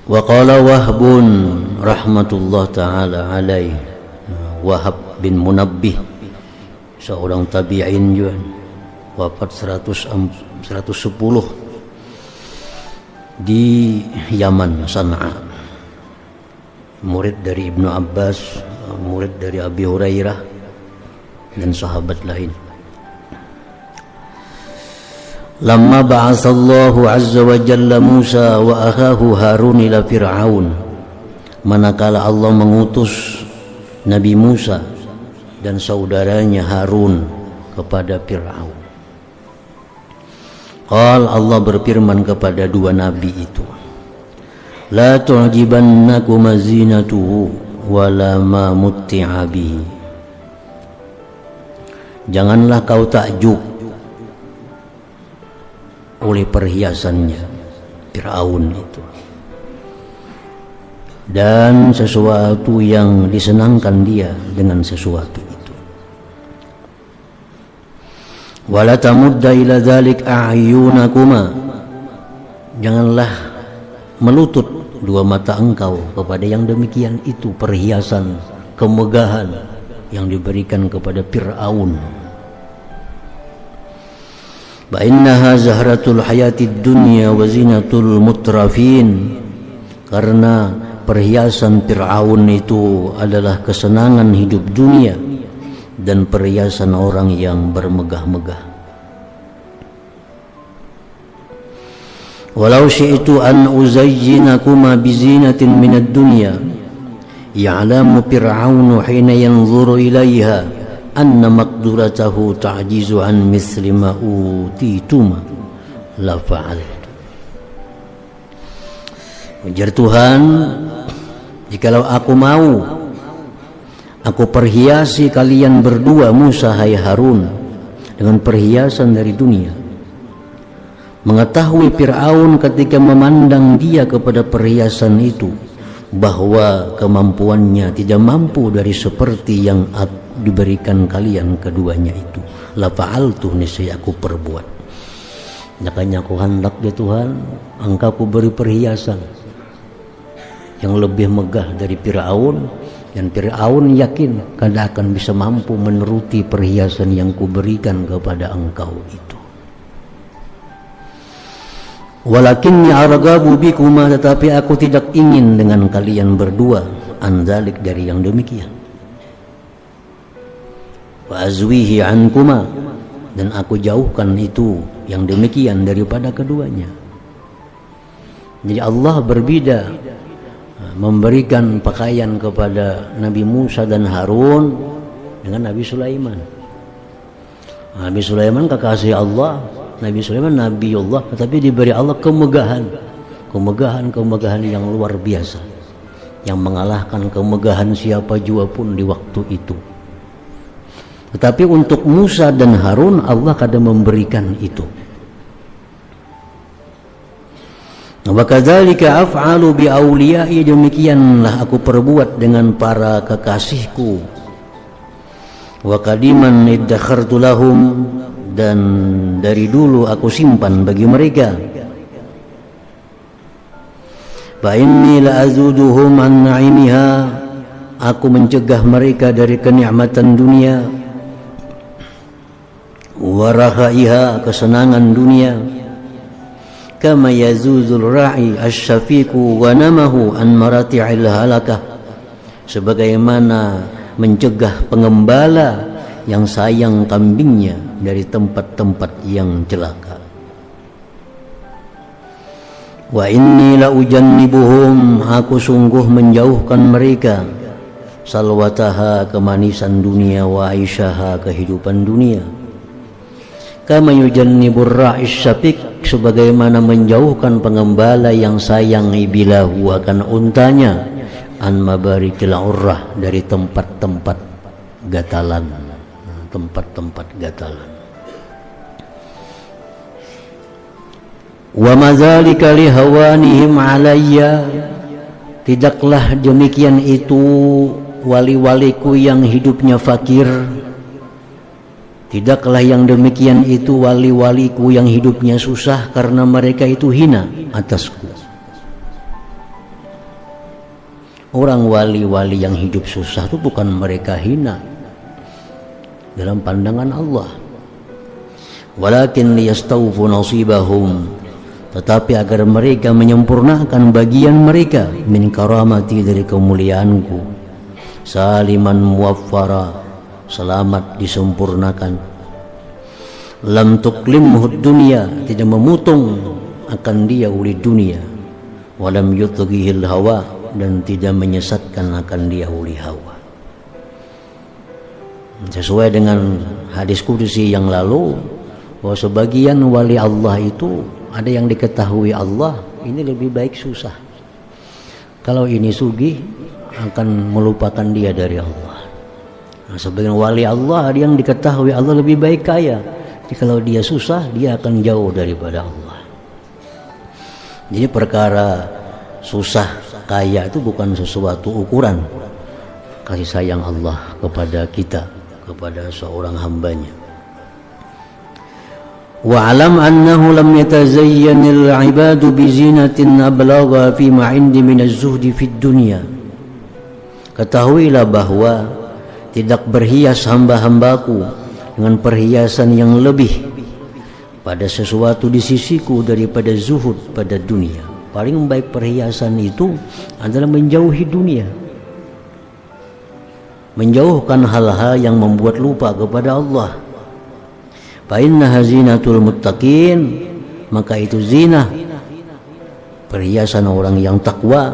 Wa qala Wahbun rahmatullah ta'ala alaih, Wahab bin Munabbih, seorang tabi'in juga, wafat 110 di Yaman, San'a, murid dari Ibnu Abbas, murid dari Abi Hurairah dan sahabat lain. Lamma ba'atsallahu azza wa jalla Musa wa akhahu Harun ila Fir'aun, manakala Allah mengutus Nabi Musa dan saudaranya Harun kepada Fir'aun. Qal, Allah berfirman kepada dua nabi itu, la tu'jibannakum zinatuhu wala ma mutti'a bihi, janganlah kau takjub oleh perhiasannya Fir'aun itu dan sesuatu yang disenangkan dia dengan sesuatu itu. Wala tamudda ila dzalik a'yunakuma, janganlah melutut dua mata engkau kepada yang demikian itu, perhiasan, kemegahan yang diberikan kepada Fir'aun. Fa innaha zahratul hayatid dunya wa zinatul mutrafin, karena perhiasan Fir'aun itu adalah kesenangan hidup dunia dan perhiasan orang yang bermegah-megah. Walau syi'tu an uzayyinakuma bizinatin minad dunya ya'lamu Fir'aunu hina yanzuru ilaiha anna maqduratahu ta'jizu an misli ma utituma la fa'altu. Ujar Tuhan, jikalau aku mau, aku perhiasi kalian berdua, Musa hai Harun, dengan perhiasan dari dunia. Mengetahui Fir'aun ketika memandang dia kepada perhiasan itu bahwa kemampuannya tidak mampu dari seperti yang diberikan kalian keduanya itu, la fa'altu, niscaya aku perbuat. Makanya aku hendak ya Tuhan, engkau ku beri perhiasan yang lebih megah dari Fir'aun, dan Fir'aun yakin kada akan bisa mampu menuruti perhiasan yang kuberikan kepada engkau itu. Walakinni argabu bikuma, tetapi aku tidak ingin dengan kalian berdua, anzalik, dari yang demikian. Wa azwihi ankuma, dan aku jauhkan itu yang demikian daripada keduanya. Jadi Allah berbeda memberikan pakaian kepada Nabi Musa dan Harun dengan Nabi Sulaiman. Nabi Sulaiman kekasih Allah, Nabi Sulaiman Nabi Allah, tetapi diberi Allah kemegahan yang luar biasa, yang mengalahkan kemegahan siapa jua pun di waktu itu. Tetapi untuk Musa dan Harun Allah kadang memberikan itu. Wa kadzalika af'alu bi auliyai, demikianlah aku perbuat dengan para kekasihku. Wa qadiman iddakhartu lahum, dan dari dulu aku simpan bagi mereka. Fa inni la azuduhum an na'imiha, aku mencegah mereka dari kenikmatan dunia, wa rakhaiha, kesenangan dunia, kama yazuzul ra'i asyafiqu wa namahu an marati'il halakah, sebagaimana mencegah pengembala yang sayang kambingnya dari tempat-tempat yang celaka. Wa inni la ujannibuhum, aku sungguh menjauhkan mereka, salwataha, kemanisan dunia, wa aisyaha, kehidupan dunia, kama yujannibur ra'is syafiq, sebagaimana menjauhkan pengembala yang sayang ibilahu, akan untanya, an mabarikil urrah, dari tempat-tempat gatalan, tempat-tempat gatalan. Wa madzalika lihawanihim alayya, tidaklah demikian itu wali-waliku yang hidupnya fakir, tidaklah yang demikian itu wali-waliku yang hidupnya susah, karena mereka itu hina atasku. Orang wali-wali yang hidup susah itu bukan mereka hina dalam pandangan Allah. Walakin liyastawfu nasibahum, tetapi agar mereka menyempurnakan bagian mereka, min karamati, dari kemuliaanku, saliman muwaffara, selamat disempurnakan, lam tuklimhu dunia, tidak memutung akan dia oleh dunia, walam yutghihil hawa, dan tidak menyesatkan akan dia oleh hawa. Sesuai dengan hadis qudsi yang lalu, bahwa sebagian wali Allah itu ada yang diketahui Allah ini lebih baik susah. Kalau ini sugih akan melupakan dia dari Allah. Nah, sebagian wali Allah ada yang diketahui Allah lebih baik kaya. Jadi kalau dia susah dia akan jauh daripada Allah. Jadi perkara susah kaya itu bukan sesuatu ukuran kasih sayang Allah kepada kita, kepada seorang hambanya. Wa'alam annahu lam yatazayyanil ibadu bizinatin ablagha fi ma 'indi min az-zuhdi fid dunya. Ketahuilah bahwa tidak berhias hamba-hambaku dengan perhiasan yang lebih pada sesuatu di sisiku daripada zuhud pada dunia. Paling baik perhiasan itu adalah menjauhi dunia, menjauhkan hal-hal yang membuat lupa kepada Allah. Fa innaha zinatul muttaqin, maka itu zina, perhiasan orang yang takwa.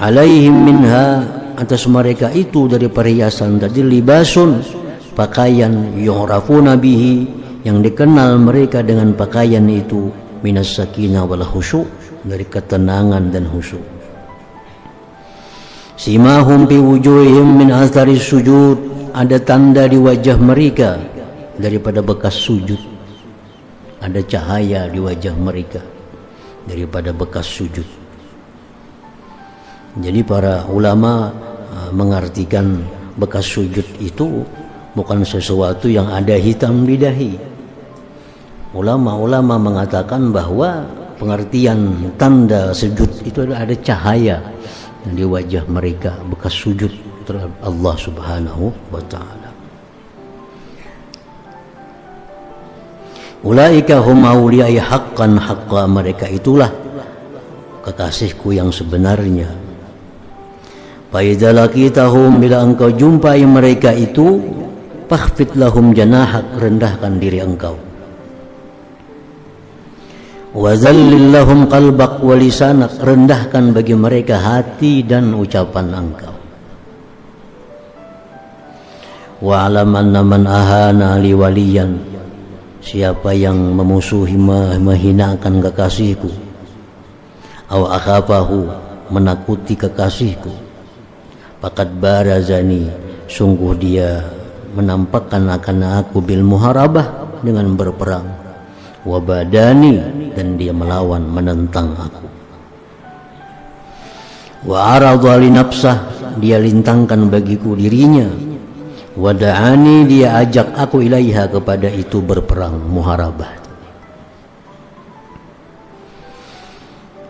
Alaihim minha, atas mereka itu dari perhiasan tadi, libasun, pakaian, yu'rafuna bihi, yang dikenal mereka dengan pakaian itu, minas sakinah wal khusyuk, dari ketenangan dan khusyuk. Simahum fi wujuhihim min athari sujud, ada tanda di wajah mereka daripada bekas sujud. Ada cahaya di wajah mereka daripada bekas sujud. Jadi para ulama mengartikan bekas sujud itu bukan sesuatu yang ada hitam di dahi. Ulama-ulama mengatakan bahwa pengertian tanda sujud itu adalah ada cahaya di wajah mereka, bekas sujud terhadap Allah Subhanahu wa ta'ala. Ulaika hum awliyai haqqan haqqa, mereka itulah kekasihku yang sebenarnya. Fa idza laqitahum, bila engkau jumpai mereka itu, fakhfid lahum janahak, rendahkan diri engkau. Wa zallil lahum qalbak wa lisanak, rendahkan bagi mereka hati dan ucapan engkau. Wa alam anna man ahana li waliyan, siapa yang memusuhi, menghinakan kekasihku, aw akhafahu, menakuti kekasihku, faqad barazani, sungguh dia menampakkan akan aku bil muharabah, dengan berperang, wabadani, dan dia melawan, menentang aku. Wa aradha li nafsah, dia lintangkan bagiku dirinya. Wada'ani, dia ajak aku ilaiha, kepada itu berperang, muharabah.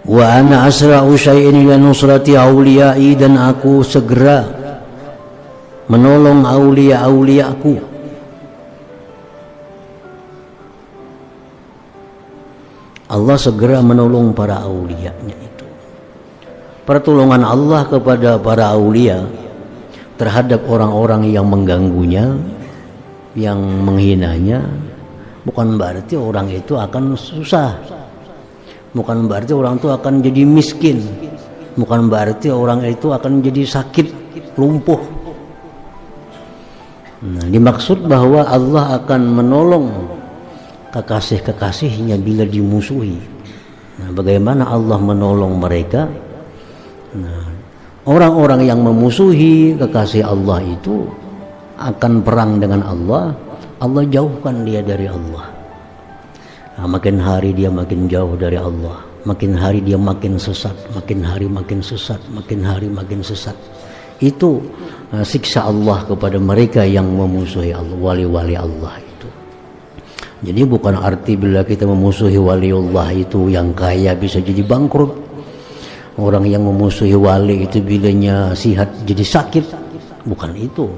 Wa ana asra'u syai'in ila nusrati awliyai, dan aku segera menolong awliya-awliyaku. Allah segera menolong para awliyanya itu. Pertolongan Allah kepada para awliya terhadap orang-orang yang mengganggunya, yang menghinanya, bukan berarti orang itu akan susah, bukan berarti orang itu akan jadi miskin, bukan berarti orang itu akan jadi sakit, lumpuh. Nah, dimaksud bahwa Allah akan menolong kekasih-kekasihnya bila dimusuhi. Nah, bagaimana Allah menolong mereka? Nah, orang-orang yang memusuhi kekasih Allah itu akan perang dengan Allah, Allah jauhkan dia dari Allah. Nah, makin hari dia makin jauh dari Allah, makin hari dia makin sesat, makin hari makin sesat, makin hari makin sesat. Itu siksa Allah kepada mereka yang memusuhi Allah, wali-wali Allah itu. Jadi bukan arti bila kita memusuhi waliullah itu yang kaya bisa jadi bangkrut, orang yang memusuhi wali itu bilanya sihat jadi sakit. Bukan itu.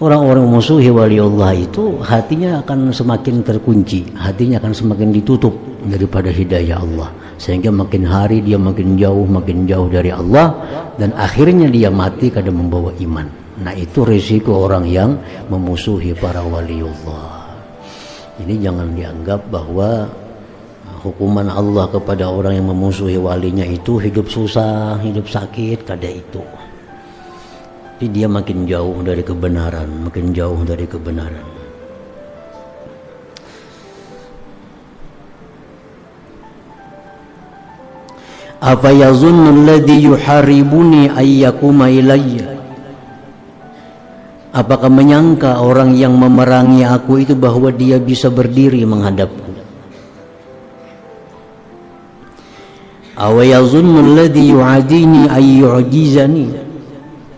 Orang-orang memusuhi wali Allah itu hatinya akan semakin terkunci, hatinya akan semakin ditutup daripada hidayah Allah, sehingga makin hari dia makin jauh dari Allah, dan akhirnya dia mati kada membawa iman. Nah, itu risiko orang yang memusuhi para waliullah. Ini jangan dianggap bahwa hukuman Allah kepada orang yang memusuhi walinya itu hidup susah, hidup sakit, kada itu. Jadi dia makin jauh dari kebenaran, makin jauh dari kebenaran. Afa yazunnu alladhi yuharibuni ayyakuma ilayya. Apakah menyangka orang yang memerangi aku itu bahwa dia bisa berdiri menghadapku? Awa yazunnu alladhi yu'adini ayyu'jizani.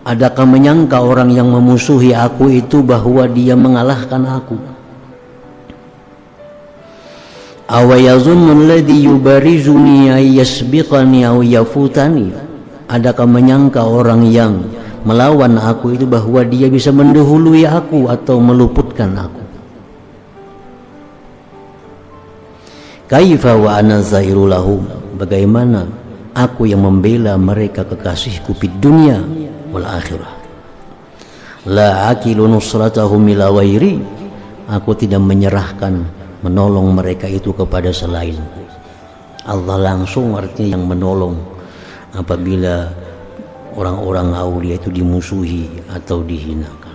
Adakah menyangka orang yang memusuhi aku itu bahwa dia mengalahkan aku? Aw yazunnu alladhi yubarizuni ay yasbiqani aw yafutani. Adakah menyangka orang yang melawan aku itu bahwa dia bisa mendahului aku atau meluputkan aku? Kaifa wa ana zairu lahum. Bagaimana aku yang membela mereka kekasihku di dunia wal akhirah. La akilu nusratahum ila ghairi. Aku tidak menyerahkan menolong mereka itu kepada selain Allah langsung, artinya yang menolong apabila orang-orang aulia itu dimusuhi atau dihinakan.